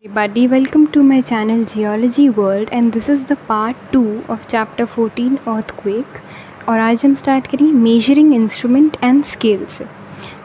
Everybody, welcome to my channel Geology World and this is the part 2 of chapter 14 earthquake। और आज हम start करेंगे measuring instrument and scale से।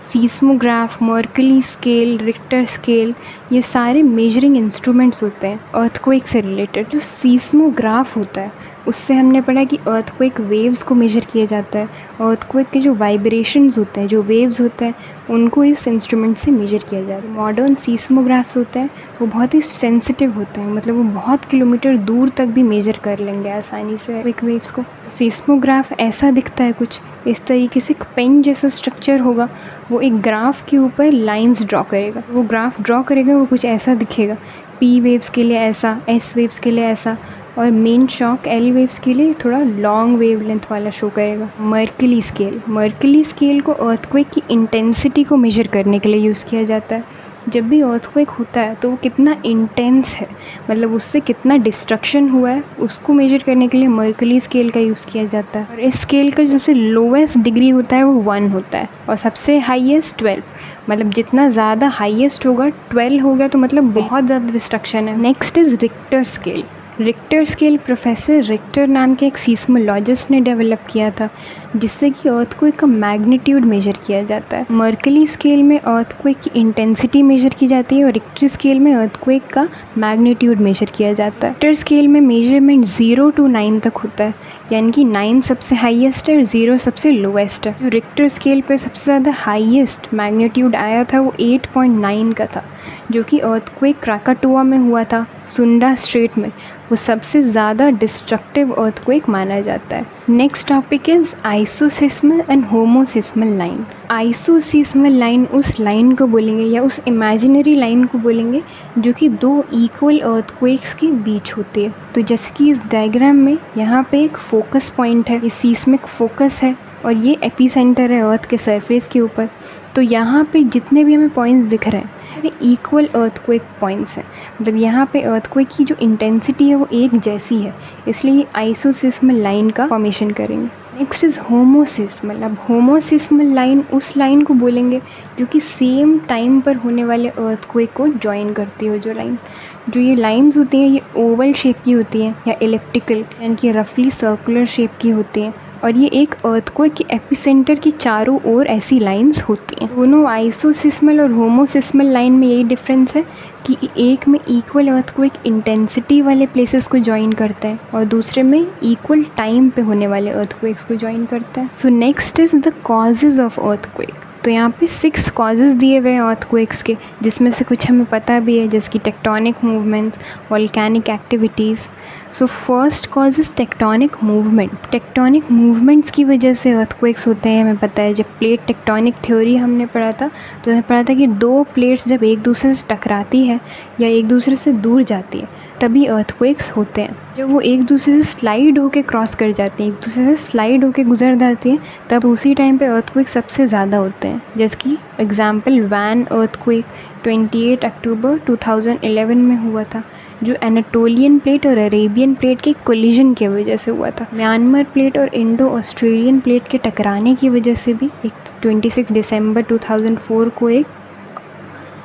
Seismograph, Mercalli scale, Richter scale, ये सारे measuring instruments होते हैं अर्थक्वेक से रिलेटेड। जो सीस्मोग्राफ होता है उससे हमने पढ़ा कि अर्थक्वेक वेव्स को मेजर किया जाता है। अर्थक्वेक के जो वाइब्रेशंस होते हैं, जो वेव्स होते हैं, उनको इस इंस्ट्रूमेंट से मेजर किया जाता है। मॉडर्न सीस्मोग्राफ्स होते हैं वो बहुत ही सेंसिटिव होते हैं, मतलब वो बहुत किलोमीटर दूर तक भी मेजर कर लेंगे आसानी से क्विक वेव्स को। सीस्मोग्राफ ऐसा दिखता है कुछ इस तरीके से, एक पेन जैसा स्ट्रक्चर होगा। वो एक ग्राफ के ऊपर लाइंस ड्रॉ करेगा। वो ग्राफ ड्रॉ करेगा वो कुछ ऐसा दिखेगा। पी वेव्स के लिए ऐसा, एस वेव्स के लिए ऐसा, और मेन शॉक एल वेव्स के लिए थोड़ा लॉन्ग वेव लेंथ वाला शो करेगा। मर्कली स्केल को अर्थक्वेक की इंटेंसिटी को मेजर करने के लिए यूज़ किया जाता है। जब भी अर्थक्वेक होता है तो वो कितना इंटेंस है, मतलब उससे कितना डिस्ट्रक्शन हुआ है, उसको मेजर करने के लिए मर्कली स्केल का यूज़ किया जाता है। और इस स्केल का जो सबसे लोवेस्ट डिग्री होता है वो 1 होता है और सबसे हाईएस्ट 12। मतलब जितना ज़्यादा हाईएस्ट होगा 12 हो गया तो मतलब बहुत ज़्यादा डिस्ट्रक्शन है। Next is Richter scale. Richter scale professor Richter नाम के एक सीस्मोलॉजिस्ट ने डेवलप किया था, जिससे कि अर्थक्वेक का मैग्नीट्यूड मेजर किया जाता है। मर्कली स्केल में अर्थक्वेक की इंटेंसिटी मेजर की जाती है और रिक्टर स्केल में अर्थक्वेक का मैग्नीट्यूड मेजर किया जाता है। रिक्टर स्केल में मेजरमेंट 0 to 9 तक होता है, यानी कि 9 सबसे हाईएस्ट है और 0 सबसे लोवेस्ट है। जो रिक्टर स्केल पे सबसे ज़्यादा हाईएस्ट मैग्नीट्यूड आया था वो 8.9 का था, जो कि अर्थक्वेक क्राकाटोआ में हुआ था, सुंडा स्ट्रेट में। वो सबसे ज़्यादा डिस्ट्रक्टिव अर्थक्वेक माना जाता है। Next topic is isoseismal and homoseismal line. Isoseismal line उस लाइन को बोलेंगे या उस इमेजिनरी लाइन को बोलेंगे जो कि दो इक्वल अर्थक्वेक्स के बीच होती है। तो जैसे कि इस डायग्राम में यहाँ पे एक फोकस पॉइंट है, ये सीस्मिक फोकस है और ये एपिसेंटर है अर्थ के सरफेस के ऊपर। तो यहाँ पे जितने भी हमें पॉइंट्स दिख रहे हैं ये इक्वल अर्थक्वेक पॉइंट्स हैं, मतलब यहाँ पे अर्थक्वेक की जो इंटेंसिटी है वो एक जैसी है, इसलिए आइसोसिस्मल लाइन का फॉर्मेशन करेंगे। Next is homoseismal. अब होमोसिस्मल लाइन उस लाइन को बोलेंगे जो कि सेम टाइम पर होने वाले अर्थक्वेक को जॉइन करती हो। जो ये लाइंस होती हैं ये ओवल शेप की होती हैं या एलिप्टिकल, यानी कि रफली सर्कुलर शेप की होती हैं, और ये एक अर्थक्वेक के एपिसेंटर की चारों ओर ऐसी लाइंस होती हैं। दोनों आइसोसिस्मल और होमोसिस्मल लाइन में यही डिफरेंस है कि एक में इक्वल अर्थक्वेक इंटेंसिटी वाले प्लेसेस को जॉइन करता है और दूसरे में इक्वल टाइम पे होने वाले अर्थक्वेक्स को जॉइन करता है। So next is the causes of earthquake. तो यहाँ पे 6 कॉजेज़ दिए हुए हैं अर्थक्वेक्स के, जिसमें से कुछ हमें पता भी है, जैसे कि tectonic movements, volcanic activities. So first cause is tectonic movement. Tectonic movements की वजह से अर्थक्वेक्स होते हैं। हमें पता है जब प्लेट टेक्टोनिक थ्योरी हमने पढ़ा था तो हमने पढ़ा था कि दो प्लेट्स जब एक दूसरे से टकराती है या एक दूसरे से दूर जाती है तभी अर्थक्वेक्स होते हैं। जब वो एक दूसरे से स्लाइड होके क्रॉस कर जाती हैं, एक दूसरे से स्लाइड होके गुजर जाती हैं, तब उसी टाइम पे अर्थक्वेक सबसे ज़्यादा होते हैं। जैसे कि एग्जाम्पल वैन अर्थक्वेक 28 अक्टूबर 2011 में हुआ था, जो एनाटोलियन प्लेट और अरेबियन प्लेट के कोलिजन की वजह से हुआ था। म्यांमार प्लेट और इंडो ऑस्ट्रेलियन प्लेट के टकराने की वजह से भी एक 26 दिसंबर 2004 को एक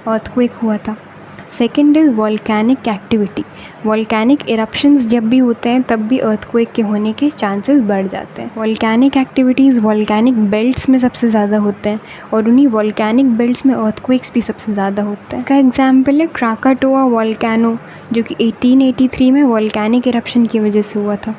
अर्थक्वेक हुआ था। Second is volcanic activity. Volcanic eruptions जब भी होते हैं तब भी अर्थक्वेक के होने के चांसेस बढ़ जाते हैं। वॉल्केनिक एक्टिविटीज़ वॉल्केनिक बेल्ट्स में सबसे ज़्यादा होते हैं और उन्हीं वॉल्केनिक बेल्ट्स में अर्थक्वेक्स भी सबसे ज़्यादा होते हैं। इसका एग्जाम्पल है क्राकाटोआ वॉल्केनो, जो कि 1883 में वॉल्केनिक इरप्शन की वजह से हुआ था।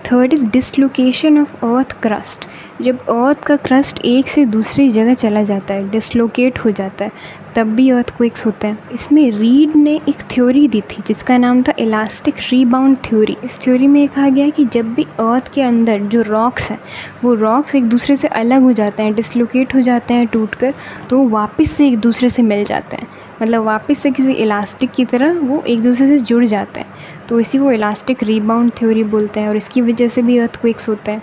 Third is dislocation of earth crust. जब अर्थ का क्रस्ट एक से दूसरी जगह चला जाता है, डिसलोकेट हो जाता है, तब भी अर्थक्वेक्स होते हैं। इसमें रीड ने एक थ्योरी दी थी जिसका नाम था इलास्टिक रीबाउंड थ्योरी। इस थ्योरी में कहा गया कि जब भी अर्थ के अंदर जो रॉक्स हैं वो रॉक्स एक दूसरे से अलग हो जाते हैं, डिसलोकेट हो जाते हैं टूटकर, तो वो वापस से एक दूसरे से मिल जाते हैं, मतलब वापस से किसी इलास्टिक की तरह वो एक दूसरे से जुड़ जाते हैं। तो इसी को इलास्टिक रीबाउंड थ्योरी बोलते हैं और इसकी वजह से भी अर्थक्वेक्स होते हैं।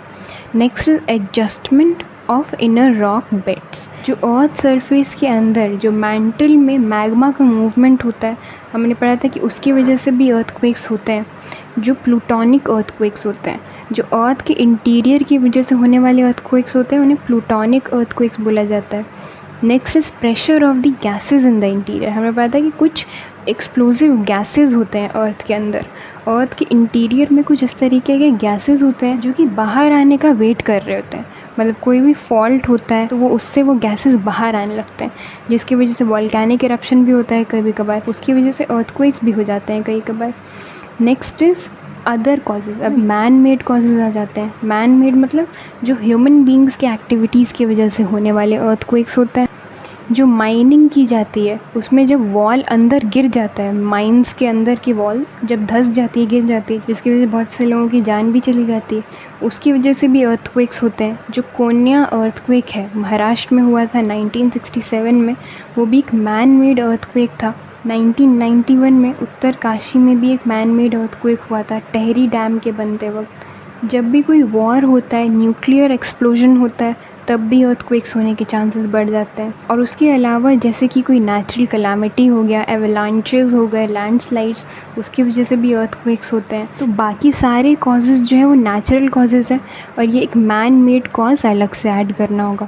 Next is adjustment of inner rock beds. जो अर्थ सरफेस के अंदर जो मैंटल में मैग्मा का मूवमेंट होता है, हमने पढ़ा था कि उसकी वजह से भी अर्थक्वेक्स होते हैं। जो प्लूटोनिक अर्थक्वेक्स होते हैं, जो अर्थ के इंटीरियर की वजह से होने वाले अर्थक्वेक्स होते हैं, उन्हें प्लूटोनिक अर्थक्वेक्स बोला जाता है। Next is pressure of the gases in the interior. हमें पता है कि कुछ एक्सप्लोसिव गैसेस होते हैं अर्थ के अंदर। अर्थ के इंटीरियर में कुछ इस तरीके के गैसेस होते हैं जो कि बाहर आने का वेट कर रहे होते हैं। मतलब कोई भी फॉल्ट होता है तो वो गैसेस बाहर आने लगते हैं, जिसकी वजह से वॉल्केनिक इरप्शन भी होता है कभी कभार, उसकी वजह से अर्थक्वेक्स भी हो जाते हैं कई कभार। Next is other causes. अब मैन मेड कॉजेज़ आ जाते हैं। मैन मेड मतलब जो ह्यूमन बींग्स के एक्टिविटीज़ की वजह से होने वाले अर्थक्वेक्स होते हैं। जो माइनिंग की जाती है उसमें जब वॉल अंदर गिर जाता है, माइंस के अंदर की वॉल जब धंस जाती है, गिर जाती है, जिसकी वजह से बहुत से लोगों की जान भी चली जाती है, उसकी वजह से भी अर्थक्वेक्स होते हैं। जो कोन्या अर्थक्वेक है, महाराष्ट्र में हुआ था 1967 में, वो भी एक मैन मेड अर्थक्वेक था। 1991 में उत्तरकाशी में भी एक मैन मेड अर्थक्वेक हुआ था, टेहरी डैम के बनते वक्त। जब भी कोई वॉर होता है, न्यूक्लियर एक्सप्लोजन होता है, तब भी अर्थक्वेक्स होने के चांसेस बढ़ जाते हैं। और उसके अलावा जैसे कि कोई नेचुरल कैलामिटी हो गया, एवलांचेस हो गए, लैंडस्लाइड्स, उसकी वजह से भी अर्थक्वेक्स होते हैं। तो बाकी सारे कॉजेज़ जो है वो नेचुरल कॉजेज़ है, और ये एक मैन मेड कॉज अलग से ऐड करना होगा।